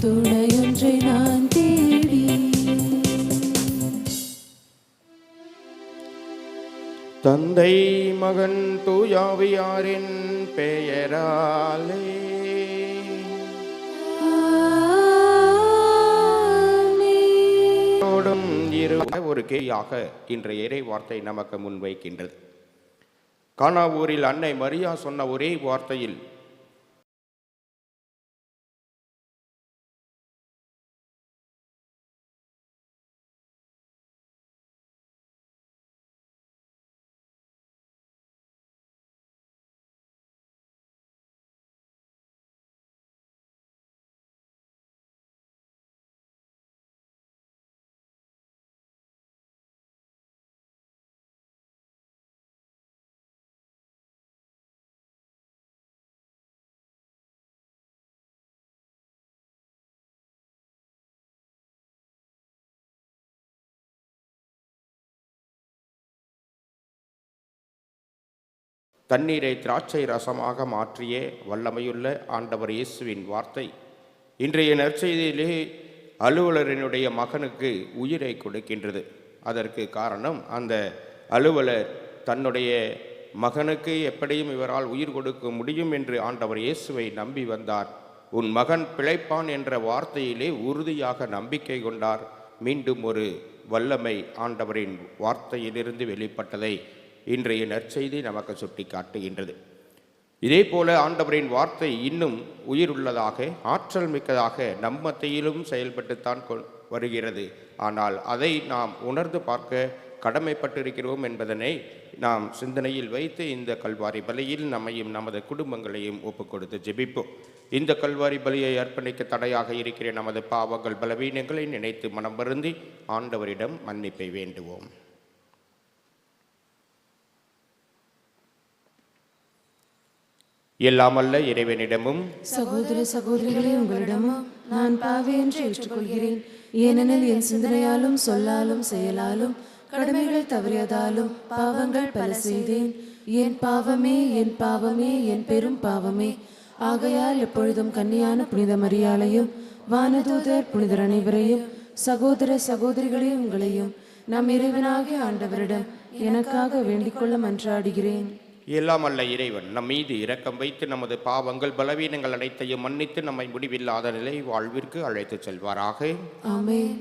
துணையொன்றை நான் தேடி தந்தை மகன் தூயாவியாரின் பெயராலே ஒரு கேயாக இன்றைய இறை வார்த்தை நமக்கு முன்வைக்கின்றது. கானா ஊரில் அன்னை மரியா சொன்ன ஒரே வார்த்தையில் தண்ணீரை திராட்சை ரசமாக மாற்றிய வல்லமையுள்ள ஆண்டவர் இயேசுவின் வார்த்தை இன்றைய நற்செய்தியிலே அலுவலரினுடைய மகனுக்கு உயிரை கொடுக்கின்றது. அதற்கு காரணம், அந்த அலுவலர் தன்னுடைய மகனுக்கு எப்படியும் இவரால் உயிர் கொடுக்க முடியும் என்று ஆண்டவர் இயேசுவை நம்பி வந்தார். உன் மகன் பிழைப்பான் என்ற வார்த்தையிலே உறுதியாக நம்பிக்கை கொண்டார். மீண்டும் ஒரு வல்லமை ஆண்டவரின் வார்த்தையிலிருந்து வெளிப்பட்டதை இன்றைய நற்செய்தி நமக்கு சுட்டி காட்டுகின்றது. இதே போல ஆண்டவரின் வார்த்தை இன்னும் உயிர் உள்ளதாக, ஆற்றல் மிக்கதாக நம் மத்தியிலும் செயல்பட்டுத்தான் வருகிறது. ஆனால் அதை நாம் உணர்ந்து பார்க்க கடமைப்பட்டிருக்கிறோம் என்பதனை நாம் சிந்தனையில் வைத்து இந்த கல்வாரி பலியில் நம்மையும் நமது குடும்பங்களையும் ஒப்புக் கொடுத்து ஜெபிப்போம். இந்த கல்வாரி பலியை அர்ப்பணிக்க தடையாக இருக்கிற நமது பாவங்கள் பலவீனங்களை நினைத்து மனம் வருந்தி ஆண்டவரிடம் மன்னிப்பை வேண்டுவோம். எல்லாமல்ல இறைவனிடமும் சகோதர சகோதரிகளே உங்களிடமும் நான் பாவி என்று ஏற்றுக்கொள்கிறேன். ஏனெனில் என் சிந்தனையாலும் சொல்லாலும் செயலாலும் கடமைகள் தவறியதாலும் பாவங்கள் பல செய்தேன். என் பாவமே என் பாவமே என் பெரும் பாவமே. ஆகையால் எப்பொழுதும் கன்னியான புனித மரியாளையும் வானதூதர் புனிதர் அனைவரையும் சகோதர சகோதரிகளே உங்களையும் நம் இறைவனாகிய ஆண்டவரிடம் எனக்காக வேண்டிக்கொள்ள மன்றாடுகிறேன். எல்லாம் அல்ல இறைவன் நம் மீது இரக்கம் வைத்து நமது பாவங்கள் பலவீனங்கள் அனைத்தையும் மன்னித்து நம்மை முடிவில்லாத நிலை வாழ்விற்கு அழைத்து செல்வாராக. ஆமென்.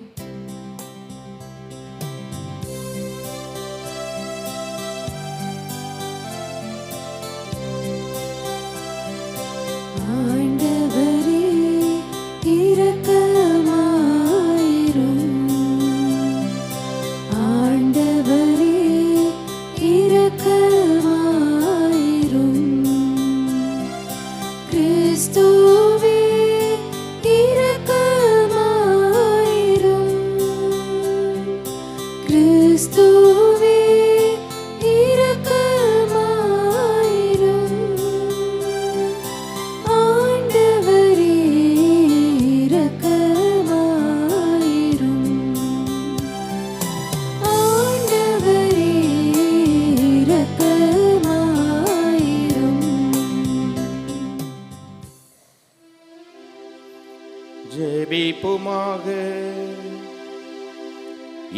ஜெபிப்புமாக.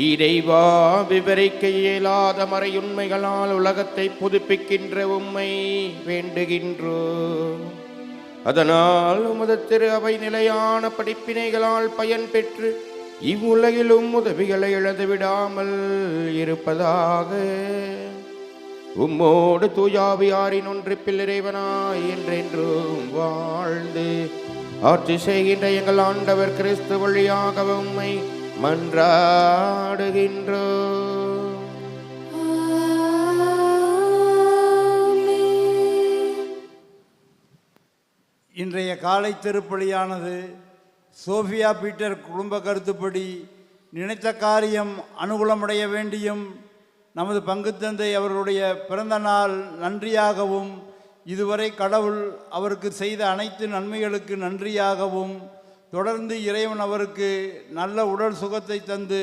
இறைவா, விவரிக்க இயலாத மறையுண்மைகளால் உலகத்தை புதுப்பிக்கின்ற உம்மை வேண்டுகின்றோம். அதனால் உமது திரு அவை நிலையான படிப்பினைகளால் பயன் பெற்று இவ்வுலகிலும் உதவிகளை இழந்து விடாமல் இருப்பதாக. உம்மோடு தூயாவியாரின் ஒன்றிப்பில் இறைவனாய் என்றென்றும் வாழ்ந்து ஆட்சி செய்கின்ற எங்கள் ஆண்டவர் கிறிஸ்து வழியாக உம்மை மன்றாடுகின்றோம். இன்றைய காலை திருப்பலியானது சோஃபியா பீட்டர் குடும்ப கருத்துப்படி நினைத்த காரியம் அனுகூலமடைய வேண்டியும் நமது பங்கு தந்தை அவர்களுடைய பிறந்த நாள் நன்றியாகவும் இதுவரை கடவுள் அவருக்கு செய்த அனைத்து நன்மைகளுக்கு நன்றியாகவும் தொடர்ந்து இறைவன் அவருக்கு நல்ல உடல் சுகத்தை தந்து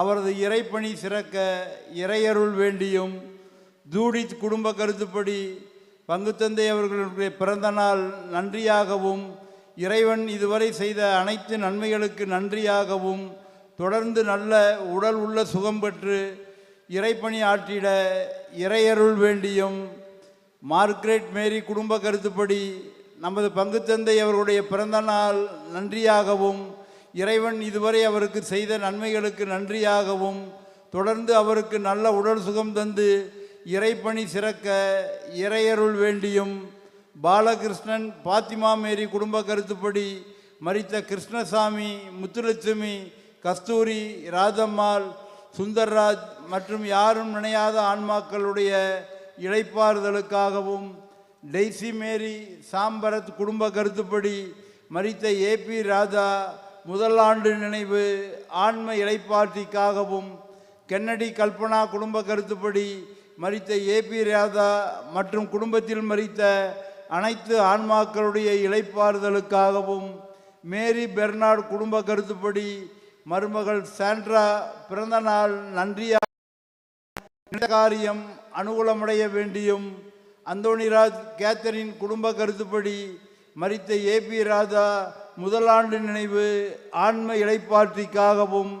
அவரது இறைப்பணி சிறக்க இறையருள் வேண்டியும் ஜூடித் குடும்ப கருத்துப்படி பங்குத்தந்தை அவர்களுடைய பிறந்த நாள் நன்றியாகவும், இறைவன் இதுவரை செய்த அனைத்து நன்மைகளுக்கு நன்றியாகவும், தொடர்ந்து நல்ல உடல் உள்ள சுகம் பெற்று இறைப்பணி ஆற்றிட இறையருள் வேண்டியும், மார்க்ரெட் மேரி குடும்ப கருத்துப்படி நமது பங்குத்தந்தை அவர்களுடைய பிறந்த நாள் நன்றியாகவும், இறைவன் இதுவரை அவருக்கு செய்த நன்மைகளுக்கு நன்றியாகவும், தொடர்ந்து அவருக்கு நல்ல உடல் சுகம் தந்து இறைப்பணி சிறக்க இறையருள் வேண்டியும், பாலகிருஷ்ணன் பாத்திமா மேரி குடும்ப கருத்துப்படி மரித்த கிருஷ்ணசாமி, முத்துலட்சுமி, கஸ்தூரி, ராஜம்மாள், சுந்தர்ராஜ் மற்றும் யாரும் நினையாத ஆன்மாக்களுடைய இளைப்பாறுதலுக்காகவும், டெய்சி மேரி சாம்பரத் குடும்ப கருத்துப்படி மரித்த ஏபி ராஜா முதல் ஆண்டு நினைவு ஆன்ம இளைப்பாற்றிக்காகவும், கென்னடி கல்பனா குடும்ப கருத்துப்படி மரித்த ஏபி ராஜா மற்றும் குடும்பத்தில் மரித்த அனைத்து ஆன்மாக்களுடைய இளைப்பாறுதலுக்காகவும், மேரி பெர்னார்டு குடும்ப கருத்துப்படி மருமகள் சாண்ட்ரா பிறந்த நாள் நன்றியாக காரியம் அனுகூலமடைய வேண்டியும், அந்தோணிராஜ் கேத்தரின் குடும்ப கருத்துப்படி மரித்த ஏபி ராஜா முதலாண்டு நினைவு ஆன்ம இளைப்பாற்றிக்காகவும்,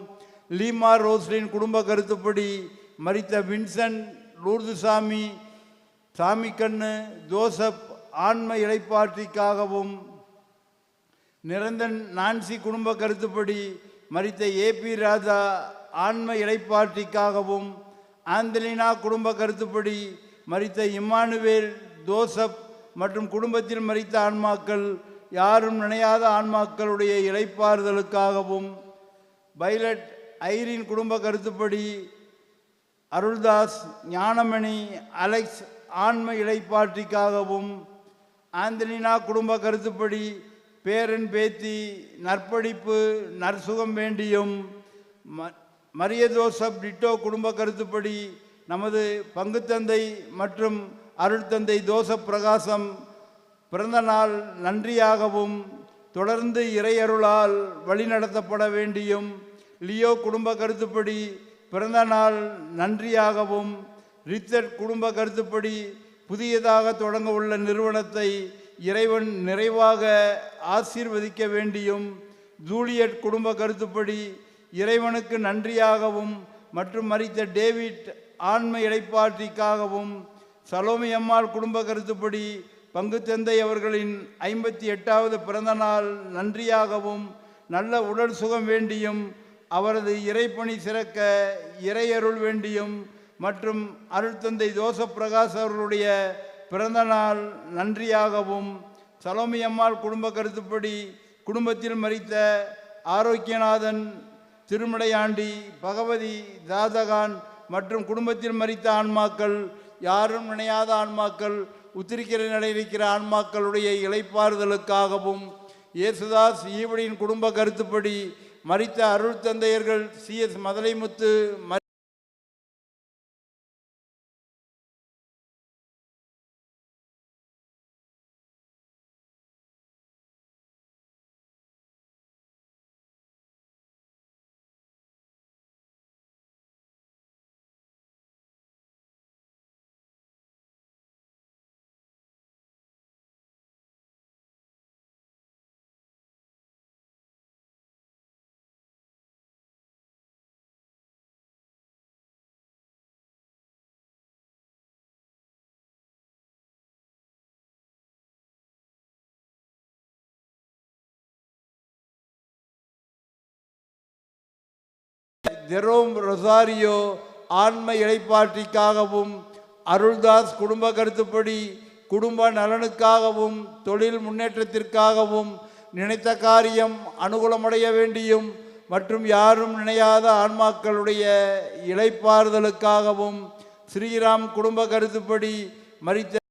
லீமா ரோஸ்லின் குடும்ப கருத்துப்படி மரித்த வின்சென்ட், லூர்துசாமி, சாமிக்கண்ணு, ஜோசப் ஆன்ம இளைப்பாற்றிக்காகவும், நிரந்தன் நான்சி குடும்ப கருத்துப்படி மரித்த ஏபி ராஜா ஆன்ம இளைப்பாற்றிக்காகவும், ஆந்தலினா குடும்ப கருத்துப்படி மரித்த இம்மானுவேல், ஜோசப் மற்றும் குடும்பத்தில் மரித்த ஆன்மாக்கள் யாரும் நினையாத ஆன்மாக்களுடைய இளைப்பாறுதலுக்காகவும், பைலட் ஐரின் குடும்ப கருத்துப்படி அருள்தாஸ், ஞானமணி, அலெக்ஸ் ஆன்ம இளைப்பாற்றிக்காகவும், ஆந்தலினா குடும்ப கருத்துப்படி பேரன் பேத்தி நற்படிப்பு நற்சுகம் வேண்டியும், மரிய ஜோசப் டிட்டோ குடும்ப கருத்துப்படி நமது பங்குத்தந்தை மற்றும் அருட்தந்தை ஜோசப் பிரகாசம் பிறந்த நாள் நன்றியாகவும், தொடர்ந்து இறையருளால் வழிநடத்தப்பட வேண்டியும், லியோ குடும்ப கருத்துப்படி பிறந்த நாள் நன்றியாகவும், ரிச்சர்ட் குடும்ப கருத்துப்படி புதியதாக தொடங்க உள்ள நிறுவனத்தை இறைவன் நிறைவாக ஆசீர்வதிக்க வேண்டியும், ஜூலியட் குடும்ப கருத்துப்படி இறைவனுக்கு நன்றியாகவும் மற்றும் மரித்த டேவிட் ஆன்ம இளைப்பாற்றிக்காகவும், சலோமி அம்மாள் குடும்ப கருத்துப்படி பங்குத்தந்தை அவர்களின் 58வது பிறந்த நாள் நன்றியாகவும், நல்ல உடல் சுகம் வேண்டியும், அவரது இறைப்பணி சிறக்க இறையருள் வேண்டியும் மற்றும் அருட்தந்தை ஜோசப் பிரகாஷ் அவர்களுடைய பிறந்த நாள் நன்றியாகவும், சலோமி அம்மாள் குடும்ப கருத்துப்படி குடும்பத்தில் மரித்த ஆரோக்கியநாதன், திருமடையாண்டி, பகவதி, ஜாதகான் மற்றும் குடும்பத்தில் மரித்த ஆன்மாக்கள் யாரும் நினையாத ஆன்மாக்கள், உத்திரிக்கிற நிலையிருக்கிற ஆன்மாக்களுடைய இளைப்பாறுதலுக்காகவும், இயேசுதாஸ் ஈவடியின் குடும்ப கருத்துப்படி மரித்த அருள் தந்தையர்கள் CS மதலைமுத்து ஜெரோம் ரொசாரியோ ஆன்ம இளைப்பாற்றிக்காகவும், அருள்தாஸ் குடும்ப கருத்துப்படி குடும்ப நலனுக்காகவும் தொழில் முன்னேற்றத்திற்காகவும் நினைத்த காரியம் அனுகூலமடைய வேண்டியும் மற்றும் யாரும் நினையாத ஆன்மாக்களுடைய இளைப்பாறுதலுக்காகவும், ஸ்ரீராம் குடும்ப கருத்துப்படி மரித்த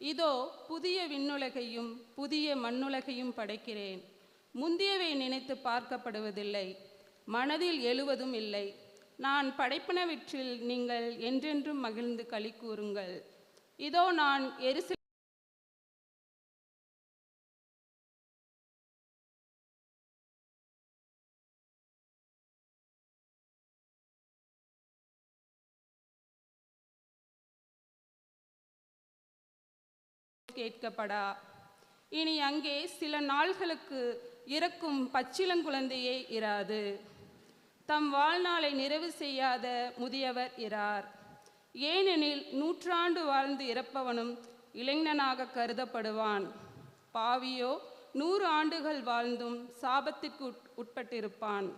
இதோ புதிய விண்ணுலகையும் புதிய மண்ணுலகையும் படைக்கிறேன். முந்தியவை நினைத்து பார்க்கப்படுவதில்லை, மனதில் எழுவதும் இல்லை. நான் படைப்பனவற்றில் நீங்கள் என்றென்றும் மகிழ்ந்து களி கூறுங்கள். இதோ நான் கேட்கப்படா. இனி அங்கே சில நாள்களுக்கு இறக்கும் பச்சிளங்குழந்தையே இராது. தம் வாழ்நாளை நிறைவு செய்யாத முதியவர் இரார். ஏனெனில் 100 ஆண்டு வாழ்ந்து இறப்பவனும் இளைஞனாக கருதப்படுவான். பாவியோ 100 ஆண்டுகள் வாழ்ந்தும் சாபத்திற்கு உட்பட்டிருப்பான்.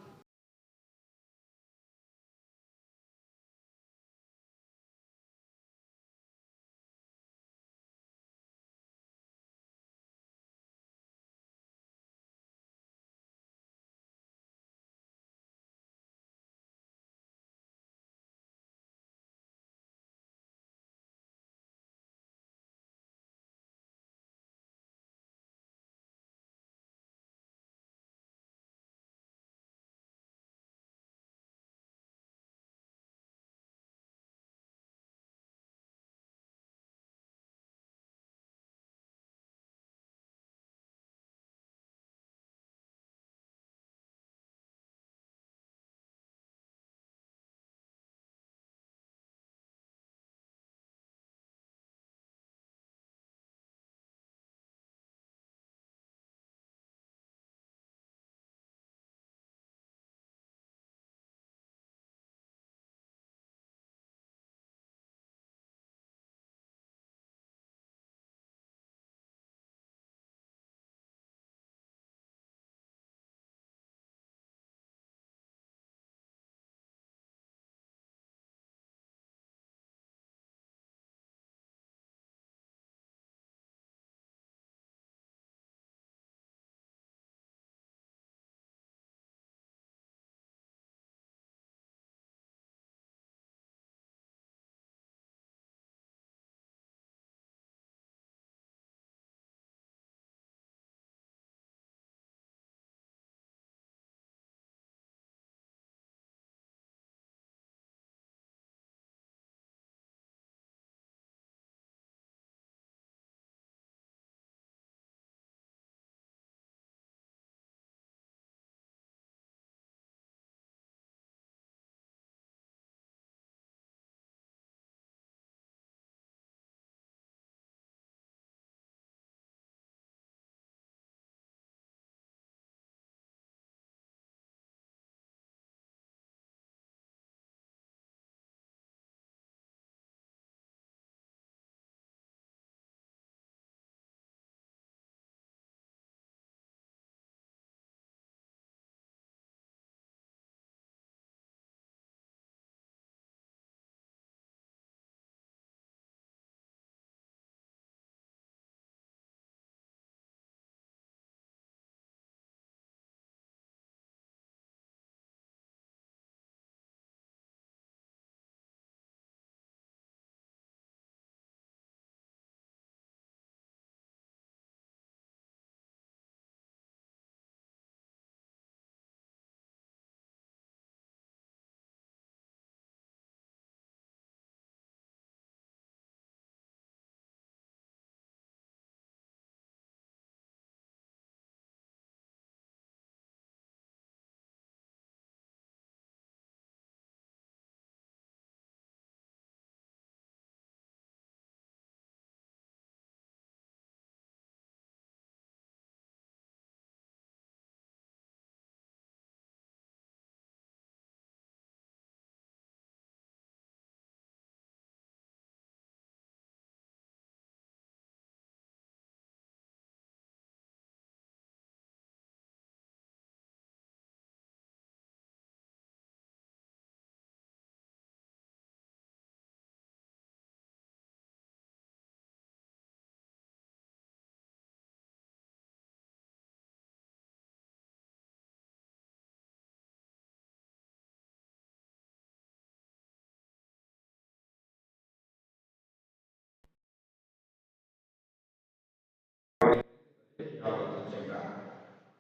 யாவருக்கும் சென்றார்.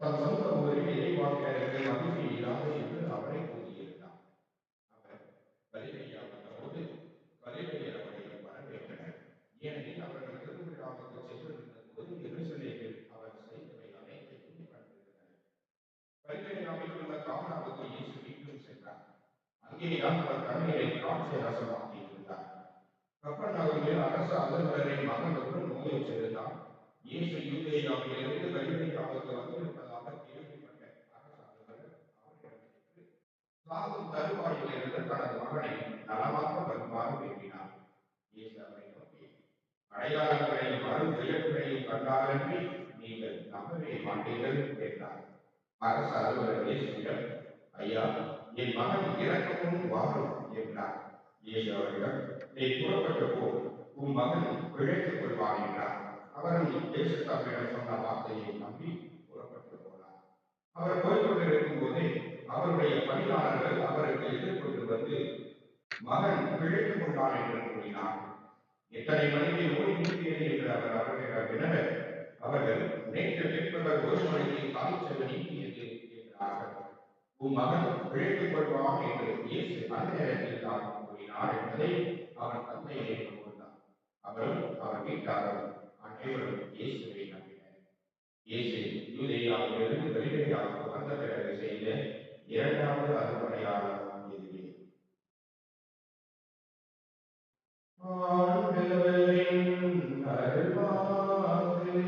தம் சொந்த ஊரில் இறைவாக்கினருக்கு மகிழ்ச்சி இல்லாது என்று அவரை கூறியிருந்தார். அவர் கலிலேயா வந்தபோது கலிலேயர் அவரை வரவேற்றனர். ஏனெனில் அவர்கள் திருவிழாவுக்கு சென்றிருந்த போது எருசலேமில் அவர் செய்தவை அனைத்தையும் கண்டிருந்தனர். கலிலேயாவில் உள்ள கானாவுக்கு இயேசு மீண்டும் சென்றார். அங்கேதான் அவர் தண்ணீரை திராட்சை ரசமாக்கி இருந்தார். கப்பர்நகூமில் அரசு அலுவலரின் மகன் ஒருவன் நோயுற்றிருந்தான். இயேசு யூதேயாவிலிருந்து கலிலேயாவுக்கு வந்திருப்பதாக கேள்விப்பட்ட அரசு அலுவலர் அவரிடமிருந்து சாகும் தருவாயிலிருந்து தனது மகனை நலமாக வருமாறு வேண்டினார். இயேசு அவரை நோக்கி, அடையாளங்களையும் அருள் செயல்களையும் கண்டாலன்றி நீங்கள் நம்பவே மாட்டீர்கள் என்றார். அரசு அலுவலர் இயேசுவிடம், ஐயா, என் மகன் இறக்கவும் வாரும் என்றார். இயேசு அவரிடம், நீ புறப்பட்டு போ, உன் மகன் பிழைத்துக் கொள்வான் என்றார். அவரும் இயேசு தம்மிடம் சொன்ன வார்த்தையை நம்பி புறப்பட்டு போனார். அவர் போய்கொண்டிருக்கும் போதே அவருடைய பணியாளர்கள் அவருக்கு எதிர்கொண்டு வந்து, மகன் பிழைத்துக் கொண்டான் என்று கூறினார். எத்தனை மணிக்கு நோய் நீக்கியது என்று அவர் அவர்களிடம் அவர்கள், நேற்று பிற்பகல் 1 மணிக்கு காய்ச்சல் நீக்கியது என்றார்கள். உன் மகன் பிழைத்துக் கொள்வான் என்று இயேசு அந்நேரத்தில் தான் கூறினார் என்பதை அவன் தந்தையை கொண்டார். அவரும் அவர் வீட்டாரும் அனைவரும் இயேசுவை நம்பினர். இயேசு யூதேயாவிலிருந்து கலிலேயாவுக்கு வந்த பிறகு செய்த 2வது அரும்படையாளம் இதுவே. ஆண்டவரின் அருள்வாக்கு.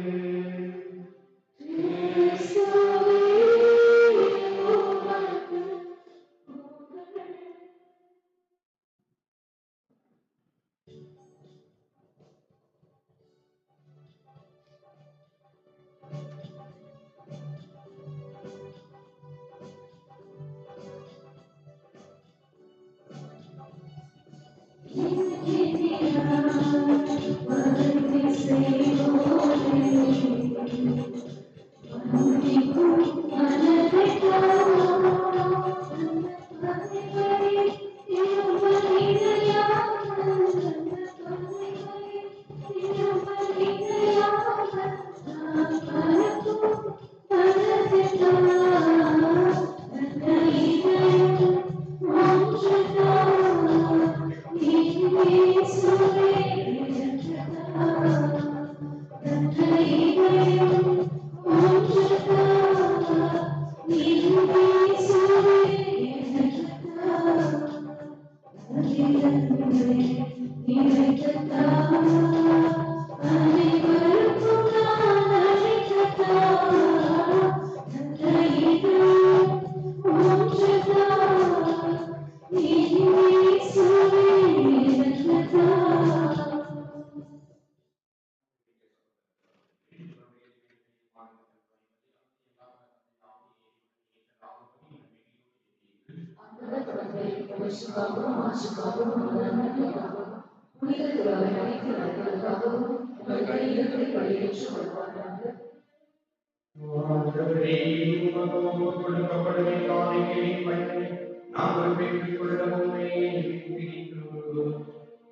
நாங்கள் பெற்றுக் கொள்ளவும்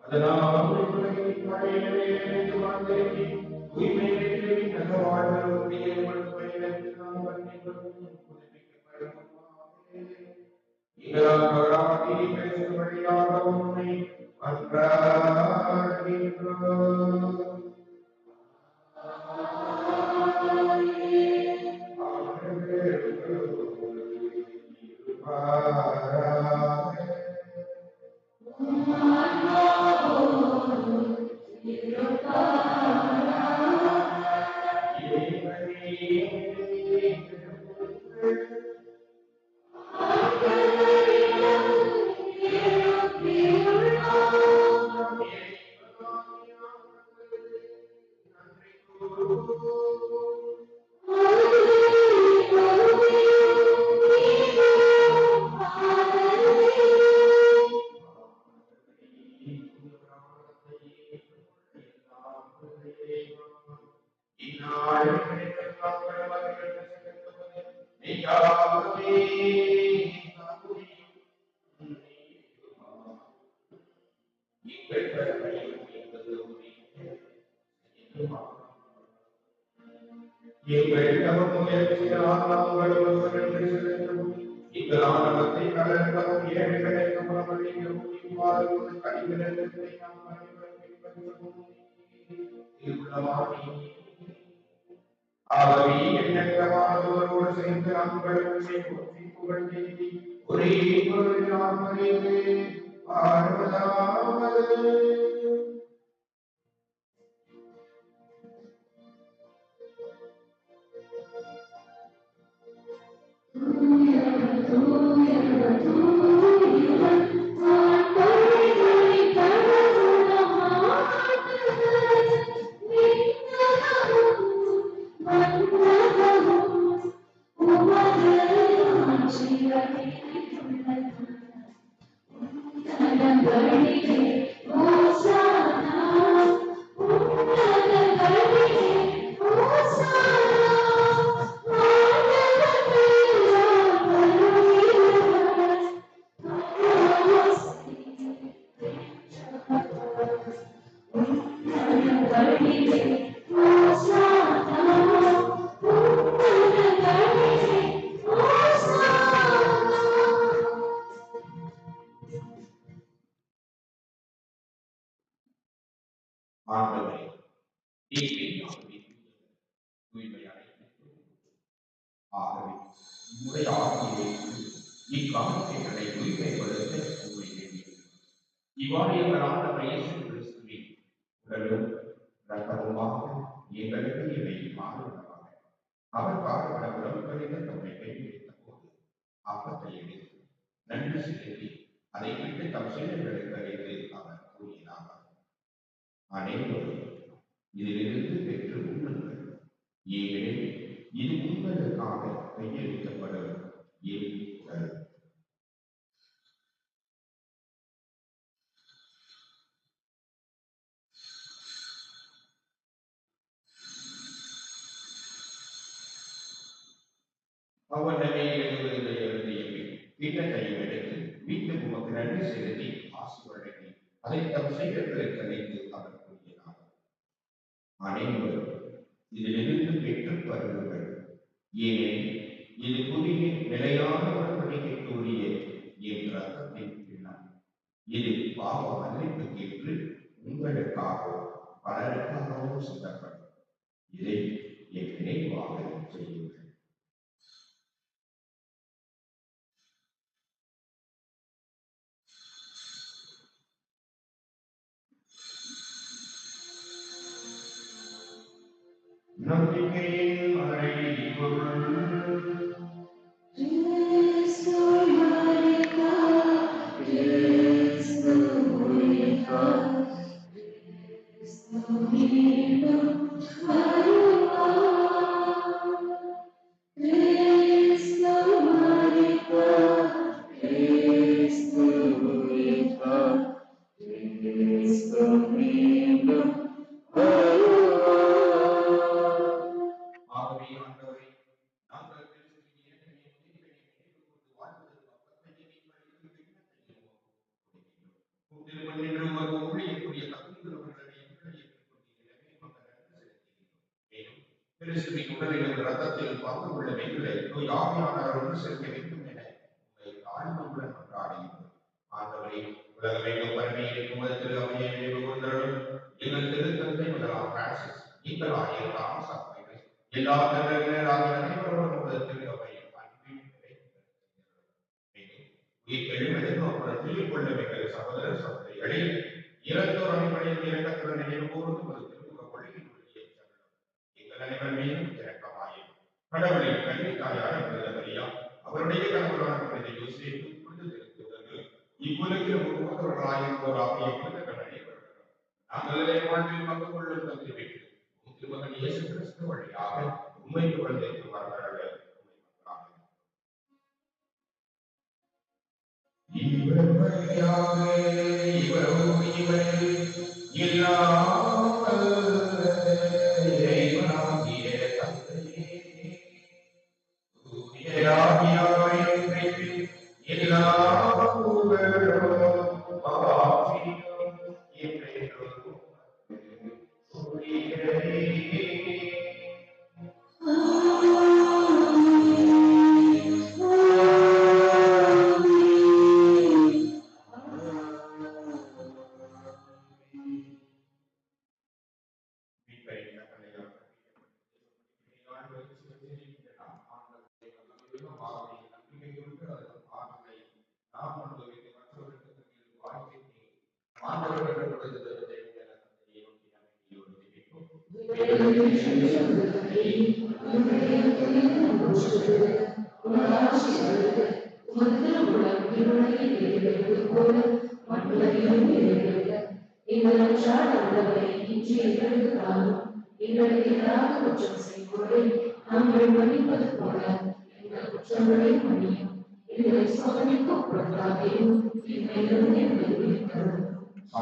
அதனால் எங்கள் தவம் முயற்சியால் நாங்கள் ஒருவருக்கு செலுத்தவும் இங்களானவற்றை கலர்க்கவும் ஏழைகளுக்கு உணவளிக்கவும் இவ்வாறு கடிதத்தை நாம் அனைவரும் பின்பற்றவும் திருவுளமானி. ஆகவே எண்ணற்றமானவரோடு சேர்ந்து நாங்கள் உண்மை போற்றி புகழ்ந்து ஒரே பொருளினால் மறைந்து வாழ்வதாவது. ஆண்டவரே, ஆகவே உம்முடைய ஆட்சியை இக்காலத்தை உரிமைப்படுத்த இவ்வாறு எங்கள் ஆண்டவர் இயேசு கிறிஸ்துவின் உடலும் இரத்தமுமாக எங்களுக்கு இவை மாறுவதாக அவர் பாடுபட உறவுகளில் தம்மை கைவிடுத்த போது அப்பத்தை எடுத்து நன்றி செலுத்தி அதை விட்டு தம் சீடர்களுக்கு அறிந்து அவர் கூறினார், அனைவரும் இதிலிருந்து பெற்று உண்ணுங்கள், ஏனெனில் இது உங்களுக்காக கையளிக்கப்படும் என் உடல். அவனமே எழுதுவதை எழுதிய பின்னத்தையும் எடுத்து மீண்டும் உமக்கு நன்றி செலுத்தி ஆசி வழங்கி அதை தம் சீடர்களுக்கு அளித்து அவர் கூறினார், அனைவரும் இதிலிருந்து பெற்று பருகுங்கள், ஏனெனில் இது புதிய நிலையான உடன்படிக்கைக்குரிய என் ரத்தத்தின் பின்னம். இது பாவ மன்னிப்புக்கேற்று உங்களுக்காகவும் பலருக்காகவும் சிந்தப்படும். இதை என் நினைவாக செய்யுங்கள். நம்பிக்கையின் மறைபொருள் கிறிஸ்துவின் உடலிலும் ரத்தத்தில் பங்கு கொள்ள எங்களை ஆவியானவரோடு சேர்க்க வேண்டும் என ஆழ்வுடன் கொண்டாடுகிறோம். ஆண்டவரே, உலகமெங்கும் பரவி இருக்கும் திரு அவையை நினைவு கொண்டருளும். எங்கள் திருத்தந்தை முதலாம் பிரான்சிஸ், எங்கள் ஆயர் தாமஸ் அக்வைனஸ், எல்லா திருநர்களாகிய அனைவரோடும் திரு அவையை அன்பின் உயிர்த்தெழும் எதிர்நோக்குடன் கொள்ள எங்கள் சகோதர சகோதரிகளை இறந்தோர் அனைவரையும் இறக்கத்துடன் நினைவு கூர்ந்து திருமுக கொள்கையின் எங்கள் அனைவர் மீதும் இரக்கமாயும் கடவுளின் கல்வி தாயான புனித மரியா, அவருடைய கணவரான புனித யோசேப்பு, புனித திருத்தூதர்கள், இவ்வுலகில் முகவர்களாயிருப்போராகிய புனிதர்கள் அனைவரும் நாங்களே வாழ்வில் பங்கு கொள்ளும் தகுதி பெற்று திருமகன் இயேசு கிறிஸ்து வழியாக உண்மை புகழ்ந்தேற்று வரவர்கள் இவர் வழியாக இவரோடு இவரில் இல்லாமல் இறைவனாகிய தந்தையே, எல்லா புகழும் ஆட்சியும் என்றென்றும் உரியதே.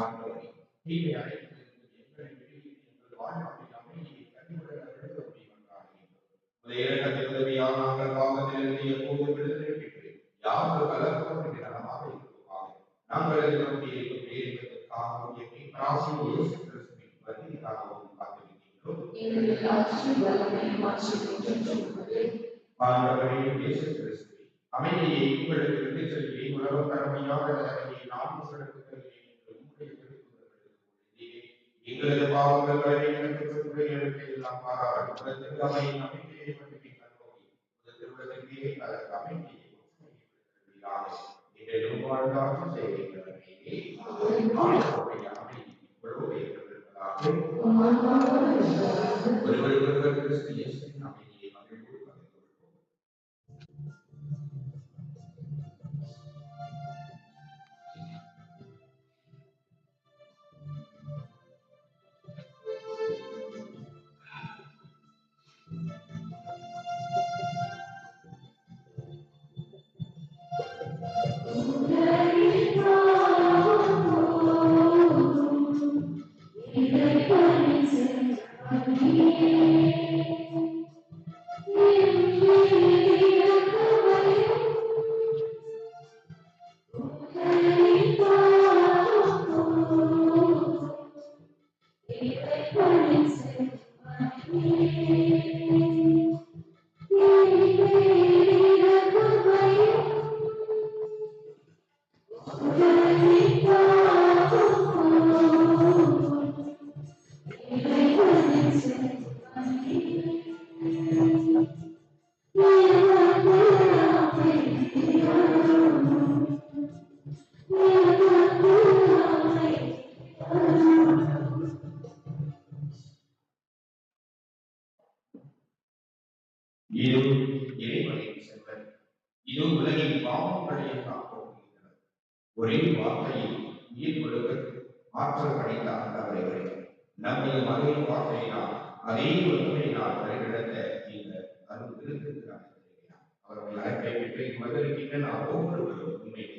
ஆண்டவரே, தீமை அனைத்திலிருந்து எங்களை விடுவித்து எங்கள் வாழ்நாளில் அமைதியை கனிவுடன் அருளும்படி மன்றாடுகிறோம். உமது இரக்கத்தின் உதவியால் நாங்கள் பாவத்திலிருந்து எப்போதும் விடுதலை பெற்று யாவது கலக்கமும் நலமாக இருக்குமாக. நாங்கள் எதிர்நோக்கியிருக்கும் பேரின்பத்திற்காகவும் எங்கள் ராசியின் இயேசு கிறிஸ்துவின் வருகைக்காகவும் காத்திருக்கின்றோம். ஆண்டவரே இயேசு கிறிஸ்துவே, அமைதியை உங்களுக்கு விட்டுச் செல்வேன், உலகம் தர முடியாத நிலைமையை நான் உங்களுக்கு தருவேன் என்று உம்முடைய திருத்தூதர்களுக்கு மொழிந்தீரே. எங்களது பாவங்கள் பலவீனங்களுக்கு குற்றங்களுக்கு எல்லாம் பாராமல் உமது திருஅவையின் நம்பிக்கையை மட்டுமே கண்ணோக்கி உமது திருவுலகின் மீது அதற்கு அமைதியை ஒற்றுமையாக இன்றைய வாழ்ந்தாட்சி செய்கின்றவர்களே ஆண்டவருடைய அமைதி உங்களோடு இருப்பதாக. ஒருவருக்கொருவர் கிறிஸ்து இயேசுவின் அமைதியை மகிழ்வோடு பகிர்ந்து கொள்வோம். இது இறைவனின் செல்வன், இது உலகின் பாவங்களை எல்லாம் போக்குகின்றனர். ஒரே வார்த்தையில் உயிர் கொடுக்க ஆற்றல் படைத்த ஆண்டவரை நம்முடைய மகை வார்த்தையினால் அதே வலிமையினால் வழிநடத்த இந்த அருள் விருந்திற்கு அழைத்திருக்கிறார். அவருடைய அழைப்பை பெற்று மகிழ்கின்ற நாம் ஒவ்வொருவரும் உண்மையை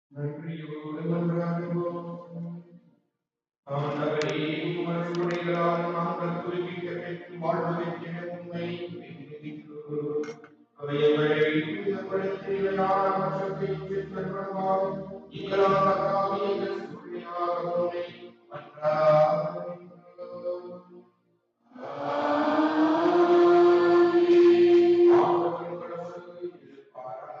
நன்றியோடு மன்றாடுவோம். ஆண்டவரே, உமது கொடைகளால் நாங்கள் குறிப்பிட்ட பெற்று வாழ்வதற்கென உம்மை வேண்டுகின்றோம். அவைகளை புனிதப்படுத்தியவரான அவற்றைப் பெற்றவர்களால் இங்களான காவியங்கள் சுழியாக உம்மை மன்றாடுகின்றோம். ஆண்டவர் உங்களோடு இருப்பாராக.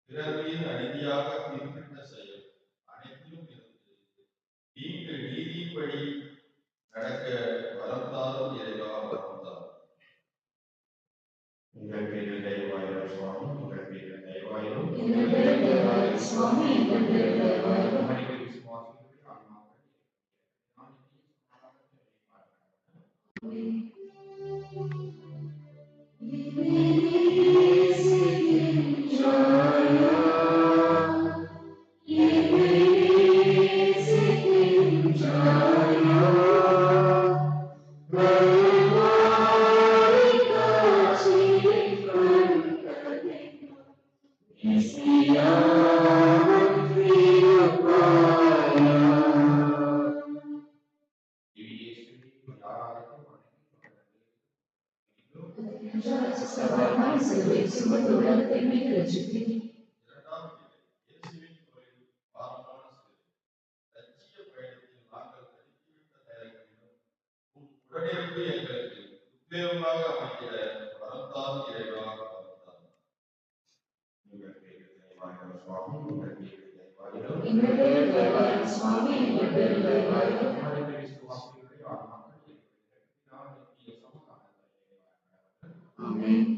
பிறவியின் அநீதியாக தீர்ப்பிட்ட செயல் அனைத்திலும் இருந்து நீங்கள் நீதியின்படி நடக்க வரத்தாலும் இறைவா வரத்தால் உங்கள் பேரில் தயவாயிரம் சுவாமி, உங்கள் பேரில் தயவாயிரம் சுவாமி, உங்கள் பேரில் தயவாயிரம் விசுவாசிகளுடைய ஆன்மாக்கள் உடனே எங்களுக்கு உத்வேகமாக அமைக்கிற வரத்தால் இறைவா வரத்தால் உங்கள் பேரில் தயவாயிரம் சுவாமி, உங்கள் பேரில் தயவாயிரம் சுவாமி, உங்கள் பேரில் தயவாயிரம் விசுவாசிகளுடைய ஆன்மாக்கள் ஆமென்.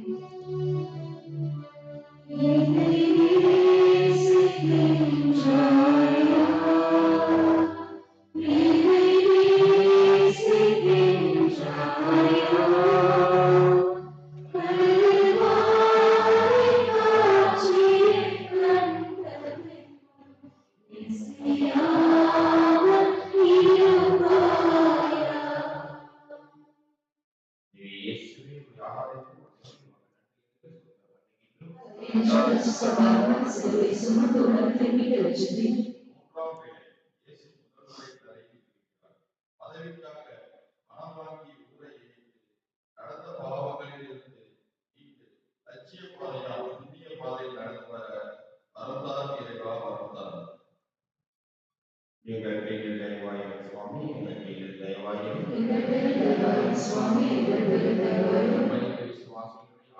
எங்கள் பேரில் தயவாயிரம் சுவாமி, எங்கள் பேரில் தயவாயிரம் சுவாமி, எங்கள் பேரில் தயவாயிரம் விசுவாசிகளுடைய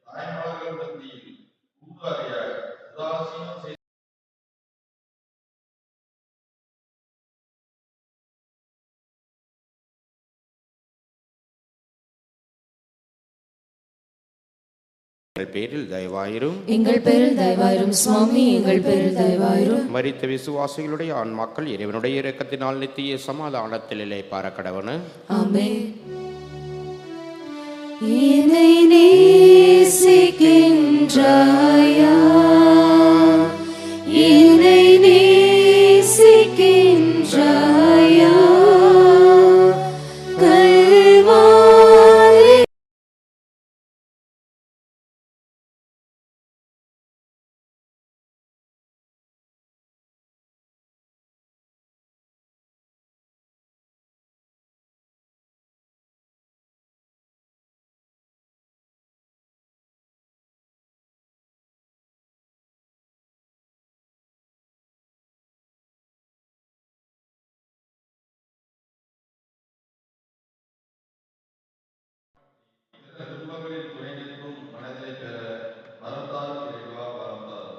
தாய்மார்கள் மத்தியில் உதாசீனம் எங்கள் பேரில் தயவாயிரும். எங்கள் பேரில் தயவாயிரும் சுவாமி, எங்கள் பேரில் தயவாயிரும். மரித்த விசுவாசிகளுடைய ஆன்மாக்கள் இறைவனுடைய இரக்கத்தினால் நித்திய சமாதானத்தில் இளைப்பாற கடவன. ஆமென். என்னை நேசிக்கின்றாயா, என்னை நேசிக்கின்றாயா, கல்வாரி துன்பங்களில் துணை நிற்கும் மனதை பெற வரத்தால் இறைவா வரத்தால்.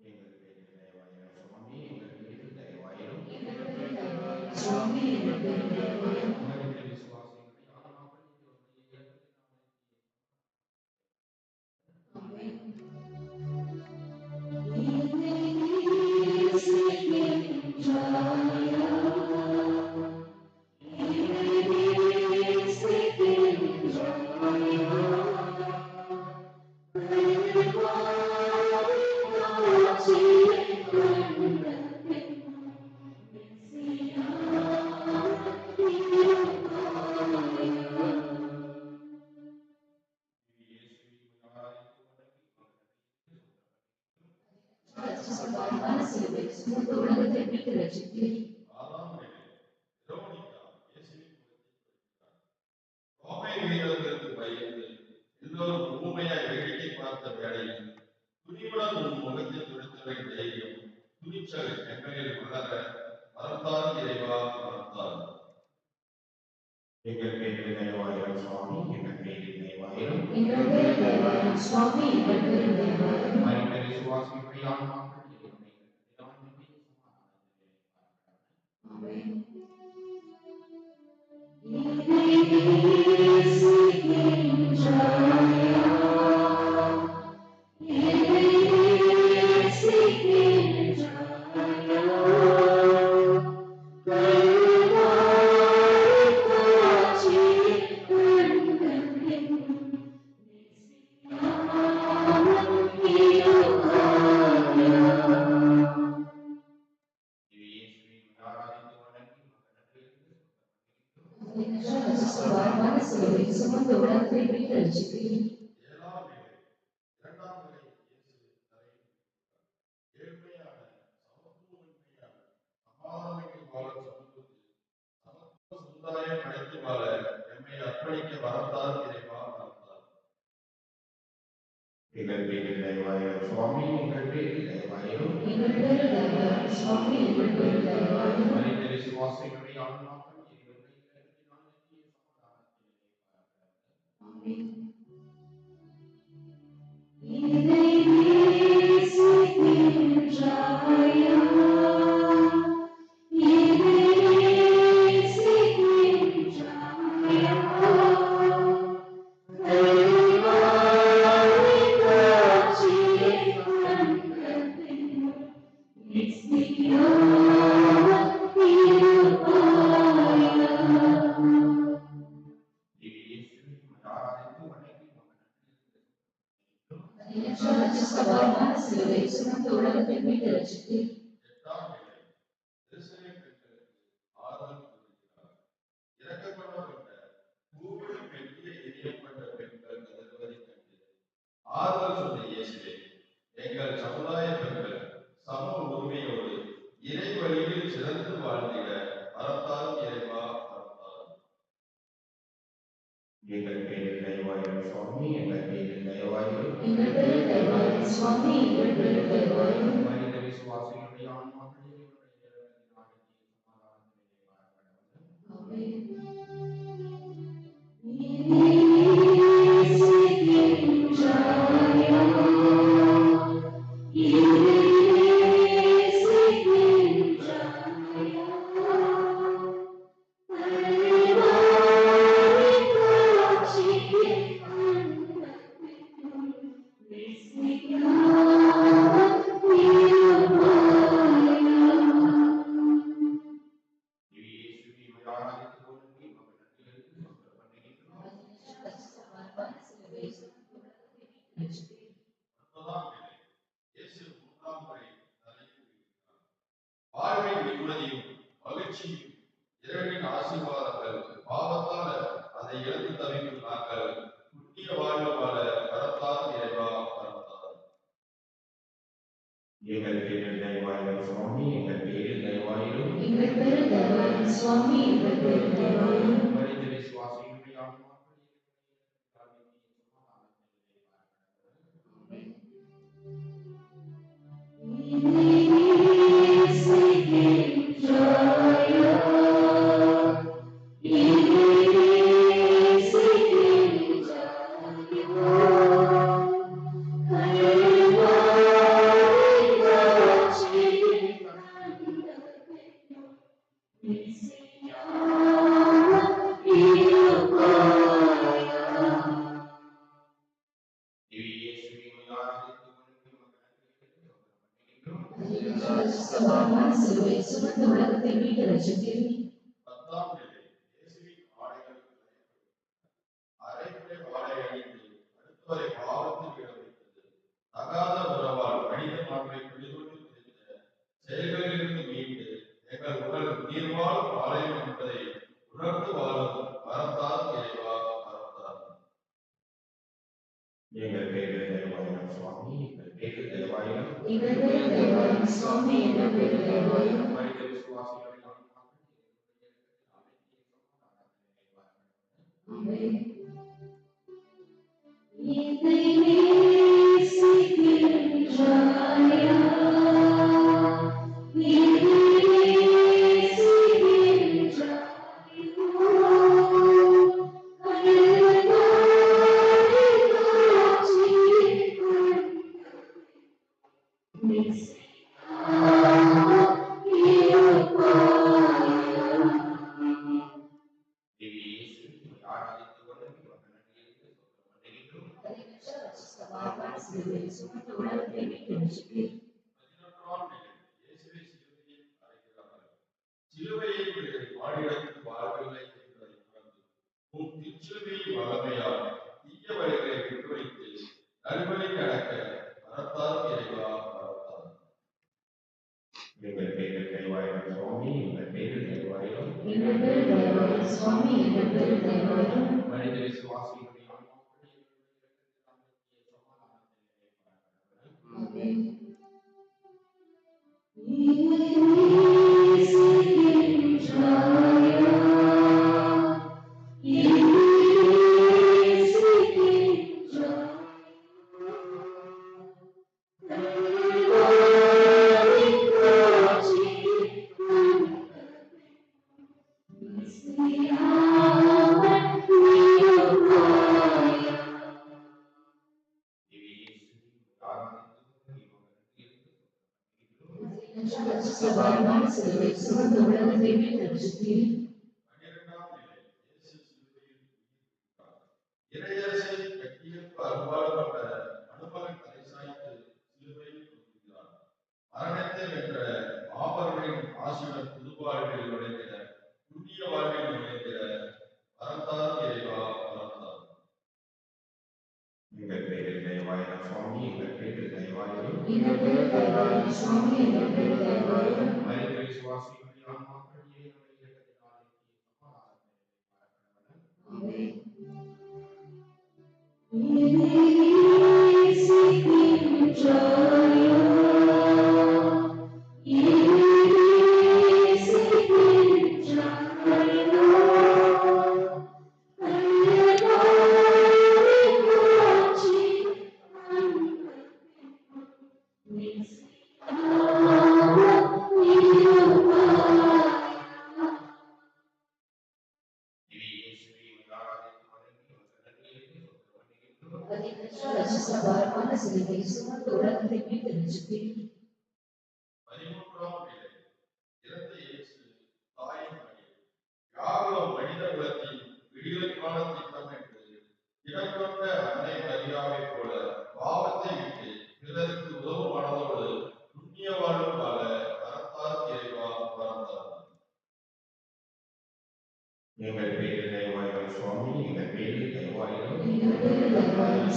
எங்கள் பேரில் தயவாயிரும் சுவாமி, எங்கள் பேரில் தயவாயிரும். மரித்த விசுவாசிகளுடைய ஆன்மாக்கள் இறைவனுடைய ரோமை வீரர்களுக்கு பயந்து எல்லோரும் ஊமையாய் வேடிக்கை பார்த்த வேளையில் துணிவுடன் உன் முகத்தில் துடித்தவை தைரியம் துணிச்சல் எங்களில் வளர வரத்தால் இறைவா வரத்தால். எங்கள் பேரில் தயவாயிரும் சுவாமி, எங்கள் பேரில் தயவாயிரும். மரித்த விசுவாசிகளுடைய ஆன்மாக்கள் இறைவனுடைய இரக்கத்தினால் நித்திய சமாதானத்தில் இளைப்பாற கடவன. எங்கள் பேரில் தயவாயிரும் சுவாமி, எங்கள் பேரில் தயவாயிரும். மரித்த விசுவாசிகளுடைய ஆன்மாக்கள் இறைவனுடைய இரக்கத்தினால் நித்திய சமாதானத்தில் இளைப்பாற கடவன. ஆறுதல் சொன்ன இயேசுவே, எங்கள் சமுதாய பெண்கள் சமூக உரிமையோடு இறை வழியில் சிறந்து வாழ்ந்திட வரத்தால் இறைவா வரத்தால். எங்கள் பேரில் தயவாயிரும் சுவாமி, எங்கள் பேரில் தயவாயிரும். மரித்த விசுவாசிகளுடைய ஆன்மாக்கள் இறைவனுடைய இரக்கத்தினால் நித்திய சமாதானத்தில் இளைப்பாற கடவன. நிம்மதியும் மகிழ்ச்சியும் இறைவனின் ஆசீர்வாதங்கள் பாவத்தால அதை இழந்து தவிக்கும் நாங்கள் புண்ணிய வாழ்வு வாழ வரத்தார் இறைவா வரத்தார். எங்கள் பேரில் தயவாயிரும் சுவாமி, எங்கள் பேரில் தயவாயிரும். எங்கள் பேரில் தயவாயிரும் சுவாமி, எங்கள் பேரில் தயவாயிரும். மரித்த விசுவாசிகளுடைய ஆன்மாக்கள் பத்தாம் நிலை இயேசுவின் ஆடைகள் அரைக்குறை வாழை அணிந்து அடுத்தவரை பாவத்தில் விட வைத்தது தகாத உறவால் மனித மாற்றை பிடிகொண்டு பிரித்த செயல்களிலிருந்து மீண்டு எங்கள் உடல் நீர்வாழ் ஆலயம் என்பதை உணர்ந்து வாழும் வரத்தார் இறைவா வரத்தார். எங்கள் பேரில் தயவாயிரும் சுவாமி, எங்கள் பேரில் தயவாயிரும். எங்கள் பேரில் தயவாயிரும் சுவாமி, எங்கள் பேரில் தயவாயிரும். மரித்த விசுவாசிகளுடைய ஆன்மாக்கள் ஆமென். என்னை நேசிக்கின்றாயா? என்னை நேசிக்கின்றாயா? பதினொன்றாம் நிலை இயேசுவை சிலுவையில் அறைகிறார்கள். சிலுவையை மாடிடத்து வாழ்வில்லை என்பதை உணர்ந்து உம் திருச்சிலுவையின் வல்லமையால் தீய வழிகளை விட்டு வைத்து நல்வழி நடக்க வரத்தார் இறைவா வரத்தார். எங்கள் பேரில் தயவாயிரும் சுவாமி, எங்கள் பேரில் தயவாயிரும். எங்கள் பேரில் தயவாயிரும் சுவாமி, எங்கள் பேரில் தயவாயிரும். மனித விசுவாசிகளுடைய ஆன்மாக்கள் ஆமென். என்னை நேசிக்கின்றாயா? என்னை நேசிக்கின்றாயா? பன்னிரண்டாம் நிலை இயேசு சிலுவையில் உயிர்ப்பித்தார். இறையரசை கட்டியெழுப்ப அரும்பாடுபட்ட அனுமகன் தலை சாய்த்து சிலுவையில் கொடுக்கிறார். மரணத்தை வென்ற மாபவர்களின் ஆசியுடன் புதுவாழ்வில் நுழைந்திட புண்ணிய வாழ்வில் நுழைந்திட வரத்தார் இறைவா வரத்தார். எங்கள் பேரில் தயவாயிரும் சுவாமி, எங்கள் பேரில் தயவாயிரும். எங்கள் பேரில் தயவாயிரும் சுவாமி, எங்கள் பேரில் தயவாயிரும். மனித விசுவாசிகளுடைய ஆன்மாக்கள் இறைவனுடைய இரக்கத்தினாலே சமாதானத்தை ஆமென். என்னை நேசிக்கின்றாயா? என்னை பதிமூன்றாம் நிலை இறந்த இயேசு தாயின் மடி யாவரும் மனித குலத்தின் விடியலுக்கான திட்டம் என்று இடம் கொண்ட அன்னை மரியாவை போல பாவத்தை விட்டு பிறருக்கு உதவும் மனதோடு புண்ணிய வாழ்வு வாழ வரத்தார் இறைவா வரத்தார். எங்கள் பேரில் தயவாயிரும் சுவாமி, எங்கள் பேரில் தயவாயிரும்.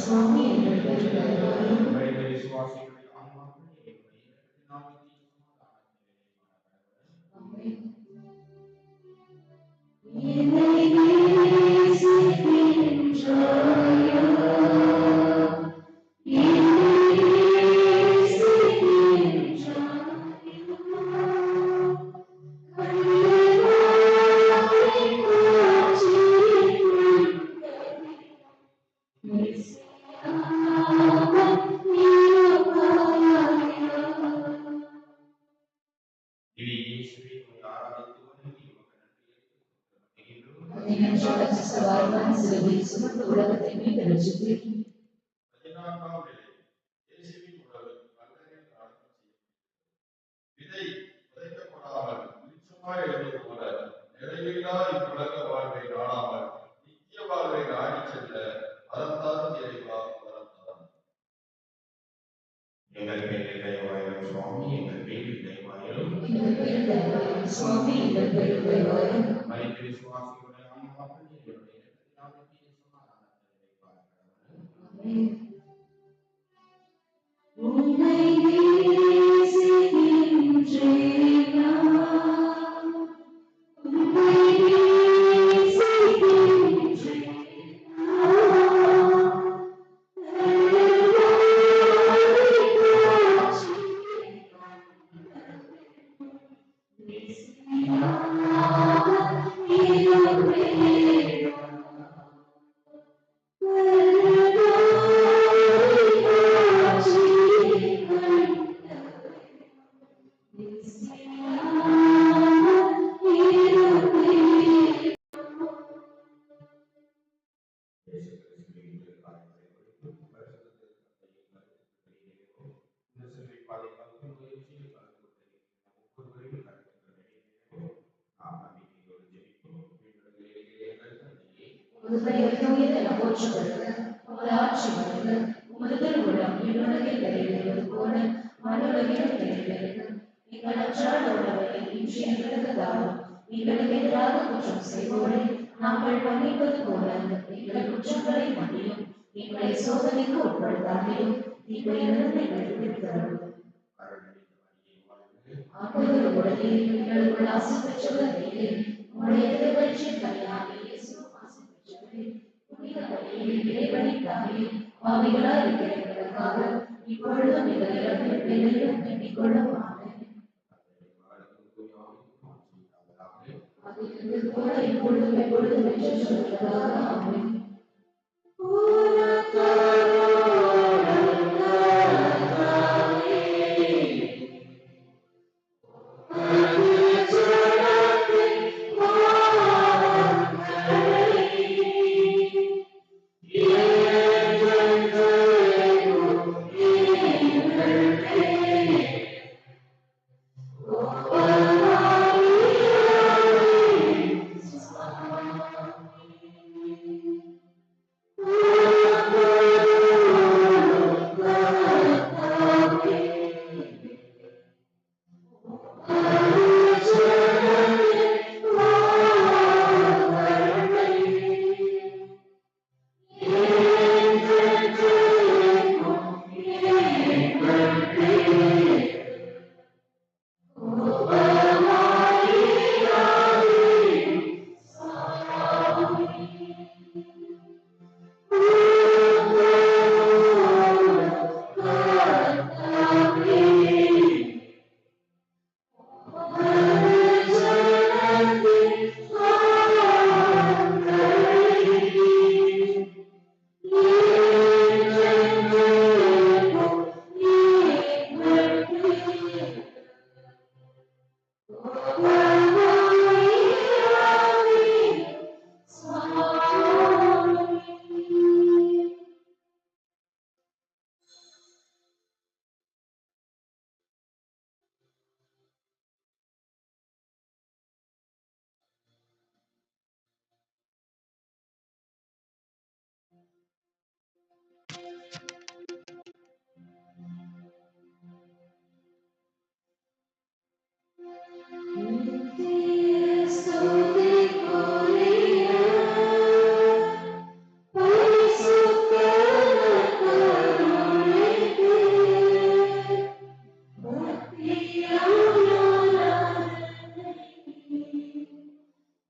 சுவாமி, எங்கள் பேரில் தயவாயிரும். மனித விசுவாசிகளுடைய ஆன்மாக்கள் இறைவனுடைய இரக்கத்தினாலே சமாதானத்தை இனி இயேசுவே உம்மை ஆராதித்து வணங்கி உமக்கு நன்றி செலுத்துகின்றோம். 14ஆம் நிலை இயேசுவின் உடல் கல்லறையில் அடக்கம் செய்யப்பட்டது. விதை விதைக்கப்படாமல் நிச்சயமாய் எழுவது போல நிலையில்லா இவ்வுலக வாழ்வை நாடாமல் நித்திய வாழ்வை நாடி செல்ல வரந்தாரும் இறைவா வரந்தாரும். எங்கள் பேரில் தயவாயிரும் சுவாமி, எங்கள் பேரில் தயவாயிரும். மரித்த விசுவாசிகளுடைய ஆன்மாக்கள் எங்களுடைய இரக்கத்தினால் நித்திய சமாதானத்தில் வைப்பார்கள்.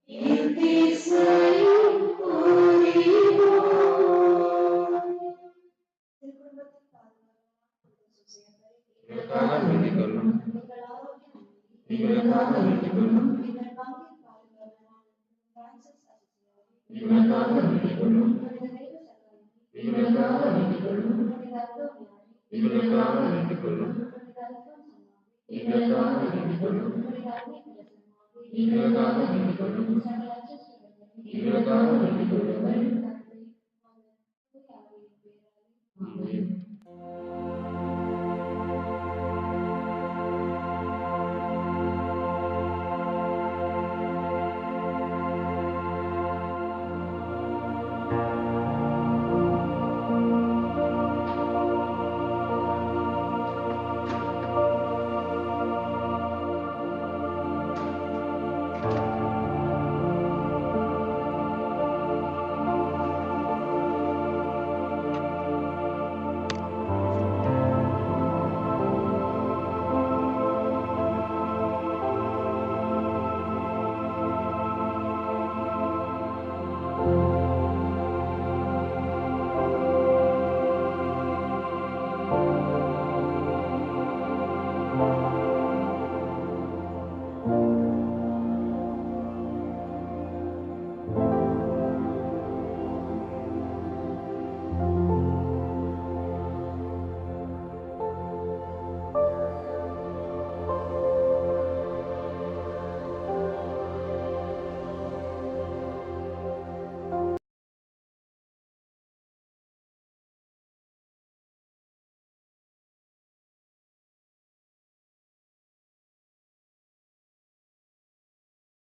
Inti எங்களுக்காக வேண்டிக் கொள்ளும். எங்களுக்காக வேண்டிக் கொள்ளும். எங்களுக்காக வேண்டிக் கொள்ளும். எங்களுக்காக வேண்டிக் கொள்ளும். எங்களுக்காக வேண்டிக் கொள்ளும். எங்களுக்காக வேண்டிக் கொள்ளும். ஆமென்.